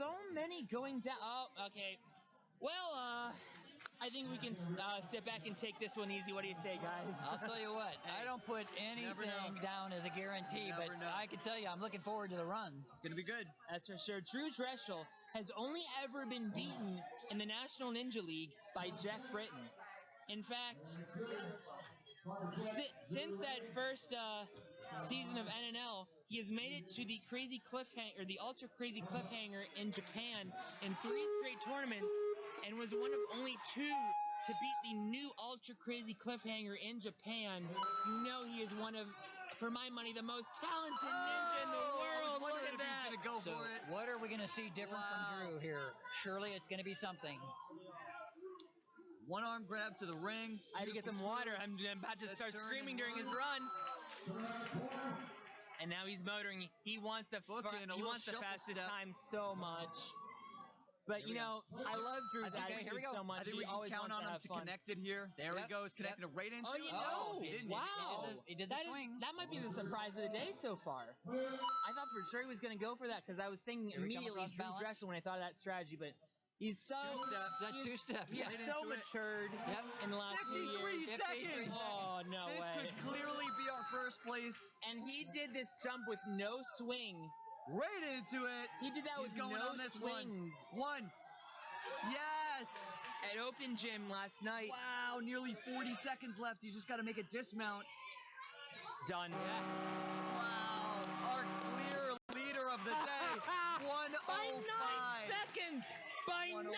so many going down. Oh, okay. Well, I think we can sit back and take this one easy. What do you say, guys? I'll tell you what, I don't put anything down as a guarantee, but I can tell you I'm looking forward to the run. It's going to be good. That's for sure. Drew Drechsel has only ever been beaten in the National Ninja League by Jeff Britton. In fact, since that first season of NNL, he has made it to the crazy cliffhanger, the ultra crazy cliffhanger in Japan in 3 straight tournaments, and was one of only 2 to beat the new ultra crazy cliffhanger in Japan. You know he is one of, for my money, the most talented ninja in the world. Look at that. He's gonna go for it. What are we going to see different from Drew here? Surely it's going to be something. One arm grab to the ring. I had to get some water. I'm about to start screaming during his run. And now he's motoring. He wants the fastest time so much. But you know, I love Drew's attitude so much. I think we always count on him to connect it here. There he goes, connecting it right into it. Oh, he didn't. Wow. He did the swing. That might be the surprise of the day so far. I thought for sure he was going to go for that because I was thinking immediately Drew Drechsel when I thought of that strategy. But he's so two-step. He's so matured in the last few years. 53 seconds. Oh, no way. This could clearly be our first place. And he did this jump with no swing. Right into it. He did that with no swings. One. Yes. At Open Gym last night. Wow, nearly 40 seconds left. He's just got to make a dismount. Done. Wow. Our clear leader of the day. 105. By 9 seconds. By 9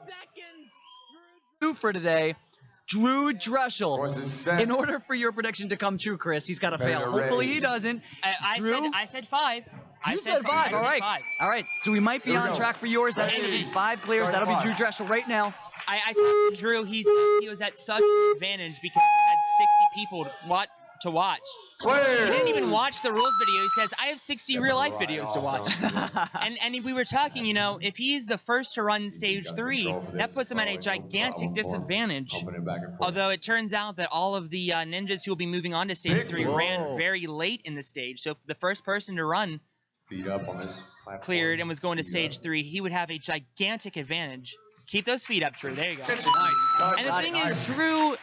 seconds. Drew for today. Drew Drechsel. In order for your prediction to come true, Chris, he's got to fail. Hopefully he doesn't. I said 5. You said 5. All right. All right. So we might be on track for yours. That's going to be 5 clears. That'll be Drew Drechsel right now. I talked to Drew. He was at such an advantage because he had 60 people to watch. He didn't even watch the rules video. He says, I have 60 real-life videos to watch. and we were talking, you know, if he's the first to run Stage 3, that puts him at a gigantic disadvantage. Although it turns out that all of the ninjas who will be moving on to Stage 3 ran very late in the stage. So if the first person to run cleared and was going to Stage 3, he would have a gigantic advantage. Keep those feet up, Drew. There you go. Nice. And the thing is, Drew,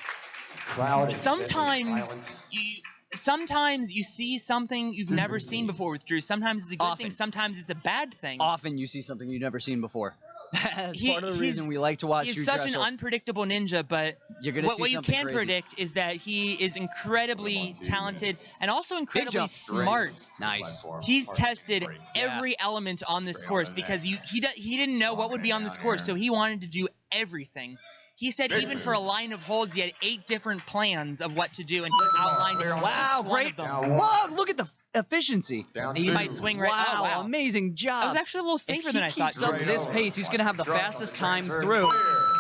sometimes you see something you've never seen before with Drew. Sometimes it's a good thing, sometimes it's a bad thing. Often you see something you've never seen before. That's part of the reason we like to watch Drew Drechsel. He's such an unpredictable ninja, but what you can predict is that he is incredibly talented and also incredibly smart. Nice. He's tested every element on this course because he didn't know what would be on this course, so he wanted to do everything. He said even for a line of holds, he had 8 different plans of what to do, and he outlined one of them. Wow, look at the efficiency. He might swing right. Wow, Oh, wow, amazing job. That was actually a little safer than I thought. If he keeps up this pace, he's going to have the fastest time through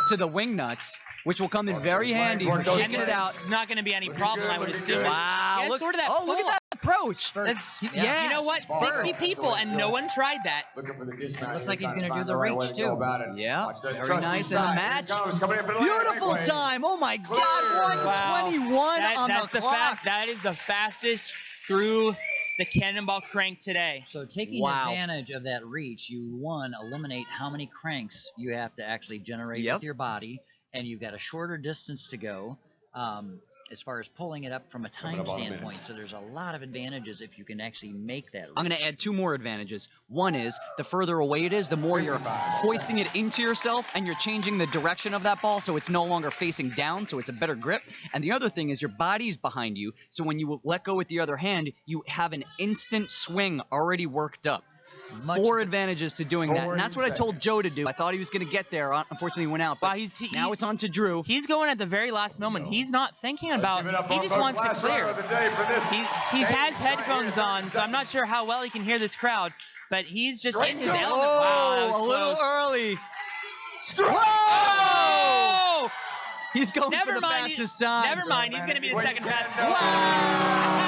to the wing nuts, which will come in very handy for shaking it out. Not going to be any problem, I would assume. Wow, look at that approach. You know what? 60 people, and no one tried that. Looks like he's going to do the reach, too. Yeah, very nice in the match. Beautiful time. Oh, my God. 121 on the clock. That is the fastest through the cannonball crank today. So taking advantage of that reach, you, eliminate how many cranks you have to actually generate with your body, and you've got a shorter distance to go as far as pulling it up from a time standpoint. So there's a lot of advantages if you can actually make that reach. I'm going to add 2 more advantages. One is the further away it is, the more you're hoisting it into yourself and you're changing the direction of that ball so it's no longer facing down, so it's a better grip. And the other thing is your body's behind you, so when you let go with the other hand, you have an instant swing already worked up. 4 advantages to doing that, and that's what I told Joe to do. I thought he was going to get there. Unfortunately, he went out. But now it's on to Drew. He's going at the very last moment. He's not thinking about it. He just wants to clear. He has headphones on, so I'm not sure how well he can hear this crowd, but he's just in his element. Wow, that was a little early. Whoa! He's going for the fastest time. Never mind. He's going to be the second fastest. Wow!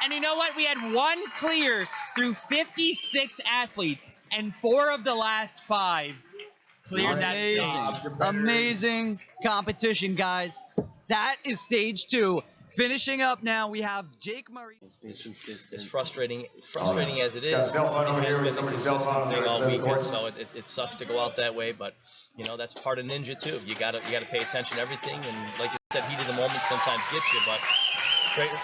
And you know what? We had 1 clear through 56 athletes, and 4 of the last 5 cleared that stage. Amazing competition, guys. That is Stage 2. Finishing up now, we have Jake Murray. It's frustrating as it is. It has been the consistent thing all weekend, so it sucks to go out that way. But you know, that's part of ninja too. You gotta pay attention to everything, and like you said, heat of the moment sometimes gets you. But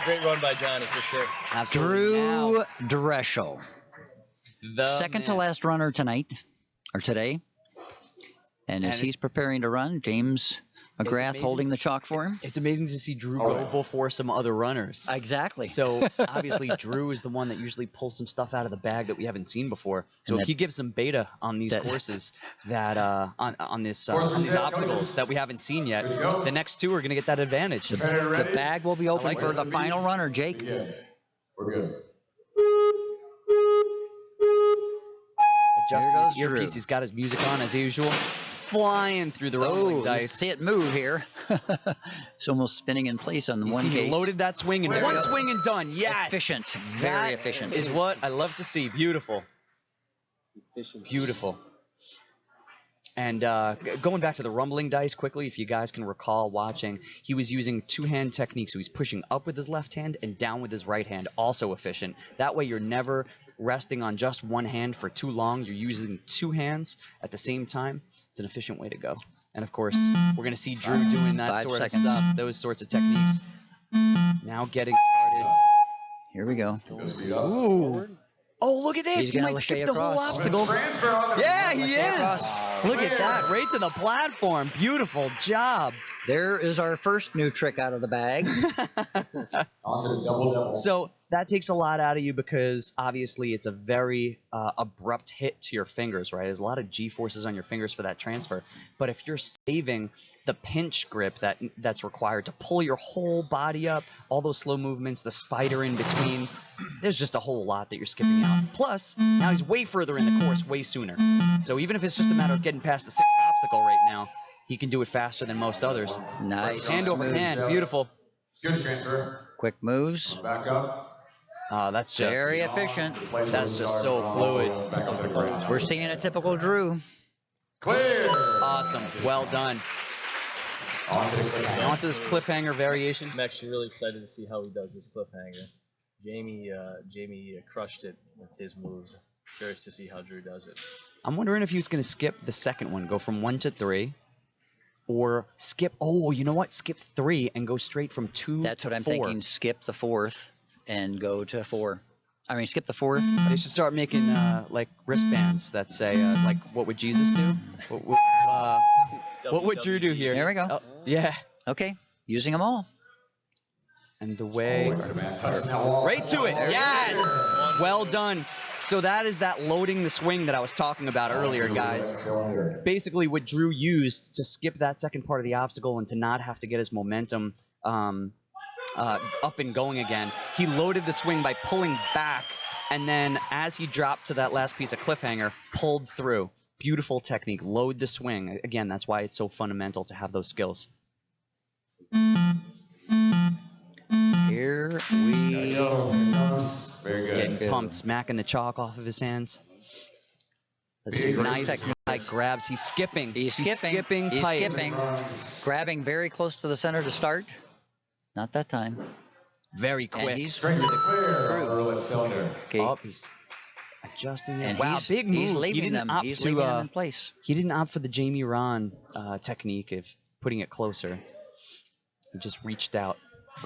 great run by Johnny for sure. Absolutely. Drew Drechsel, The second to man. last runner tonight or today, and as he's preparing to run, James McGrath amazing. holding the chalk for him. It's amazing to see Drew go before some other runners. Exactly. So obviously Drew is the one that usually pulls some stuff out of the bag that we haven't seen before. So And if he gives some beta on these courses that on these obstacles that we haven't seen yet, the next two are going to get that advantage. The bag will be open for the final runner, Jake. We're good. Adjusting There his goes Drew. earpiece, he's got his music on as usual, flying through the rumbling Let's dice. see it move here. It's almost spinning in place on the You one see, he case. loaded that swing and There one we go. swing and done. Yes, Efficient, very That efficient. is what I love to see. Beautiful, beautiful. And going back to the rumbling dice quickly, if you guys can recall watching, he was using two-hand technique. So he's pushing up with his left hand and down with his right hand, also efficient. That way you're never resting on just one hand for too long. You're using two hands at the same time. It's an efficient way to go. And of course, we're going to see Drew doing that 5 sort seconds. of stuff, those sorts of techniques. Now getting started. Here we go. Ooh. Oh, look at this. He's He gonna might lachey skip the whole across. obstacle. Yeah, he Lachey is. across. Look at that. Right to the platform. Beautiful job. There is our first new trick out of the bag. Onto the double. So that takes a lot out of you because obviously it's a very abrupt hit to your fingers, right? There's a lot of G-forces on your fingers for that transfer. But if you're saving the pinch grip that's required to pull your whole body up, all those slow movements, the spider in between, there's just a whole lot that you're skipping out. Plus, now he's way further in the course, way sooner. So even if it's just a matter of getting past the 6th obstacle right now, he can do it faster than most others. Nice. Hand over Smooth. hand, beautiful. Good transfer. Quick moves. Back up. That's just Very efficient. That's just so fluid. Back up to the ground. We're seeing a typical Drew. Clear. awesome. Well done. On to this cliffhanger variation. I'm actually really excited to see how he does this cliffhanger. Jamie crushed it with his moves. Curious to see how Drew does it. I'm wondering if he was going to skip the second one, go from 1 to 3, or skip. Oh, you know what? Skip 3 and go straight from 2 That's to what I'm 4. thinking. Skip the 4th and go to 4. I mean, skip the 4th. They should start making like wristbands that say like, "What would Jesus do?" What would Drew do here? There we go. Oh, yeah. Okay, using them all. And the way Right right to it. There it Yes. Well done. So that is that loading the swing that I was talking about earlier, guys. Basically, what Drew used to skip that second part of the obstacle and to not have to get his momentum up and going again, he loaded the swing by pulling back, and then as he dropped to that last piece of cliffhanger, pulled through. Beautiful technique. Load the swing. Again, that's why it's so fundamental to have those skills. Here we Very good. Getting pumped, smacking the chalk off of his hands. Let's see what his Nice technique. high grabs. He's skipping. He's skipping. He's pipes. skipping. Grabbing very close to the center to start. Not that time. Very And quick. he's Straight to the clear. Roulette cylinder. okay. Oh, he's adjusting it. And wow, he's, big move. He's He leaving didn't them. opt He's to, leaving them in place. He didn't opt for the Jamie Ron technique of putting it closer. He just reached out.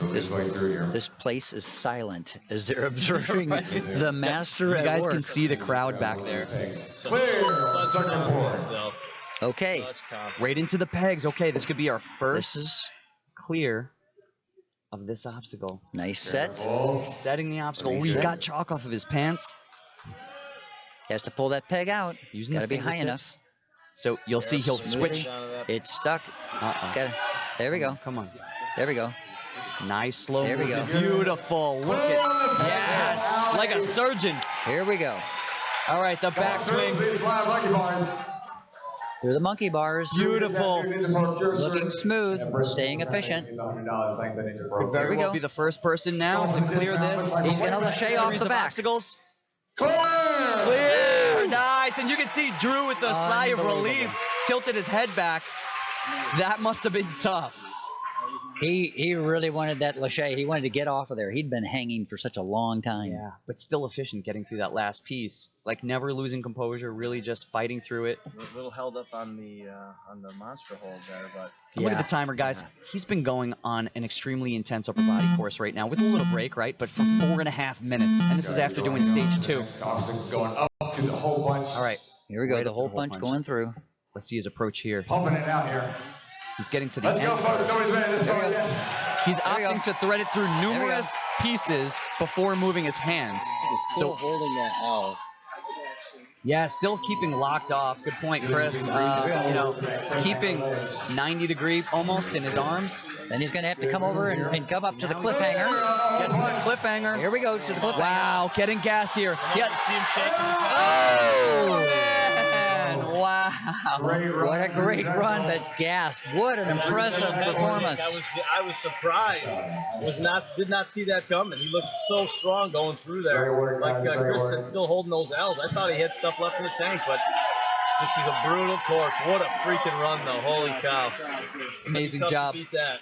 Move his way through here. This place is silent as they're observing the master You at guys work. can see the crowd back there. Clear. Such Second confidence, board. though. Okay, Such confidence. Right into the pegs. Okay, this could be our this first is clear of this obstacle. nice set. Setting the obstacle. Nice He set. got chalk off of his pants. He has to pull that peg out. Using Gotta the be high fingertips. enough. So you'll see he'll Smoothly. switch. It's stuck. Uh-oh. Got it. There we go. Come on. There we go. Nice slow There we movement. go. Beautiful. Look at yes, like a surgeon. Here we go. All right, the backswing. These 5 lucky bars. Through the monkey bars. Beautiful. Looking smooth. Staying efficient. Very we well go. be the first person now to clear this. He's gonna lachey off Series the of back. obstacles. Clear. Clear. Nice. And you can see Drew with a sigh of relief, tilted his head back. That must have been tough. He really wanted that Lachey. He wanted to get off of there. He'd been hanging for such a long time. Yeah, but still efficient getting through that last piece. Like never losing composure, really just fighting through it. A little held up on the monster hold there, but And look at the timer, guys. He's been going on an extremely intense upper body course right now with a little break, right? But for 4.5 minutes. And this is after doing stage 2. Going up to the whole bunch. All right. Here we go. Right The up to whole punch going through. Let's see his approach here. Pumping it out here. He's getting to the Let's end. go, folks. Nobody's ready to start yet. He's There we go. opting to thread it through we go. numerous pieces before moving his hands. So holding that L. yeah, still keeping locked off. Good point, Chris. Keeping 90-degree almost in his arms. Then he's going to have to come over and come up to the cliffhanger. Get to the cliffhanger. Here we go to the cliffhanger. Wow, getting gassed here. yeah, see him shaking. Oh, man. Wow. What a great run, but gas. What an impressive performance. I was surprised. Did not see that coming. He looked so strong going through there. Like Chris said, still holding those L's. I thought he had stuff left in the tank, but this is a brutal course. What a freaking run, though. Holy cow. Amazing Tough to job. beat that.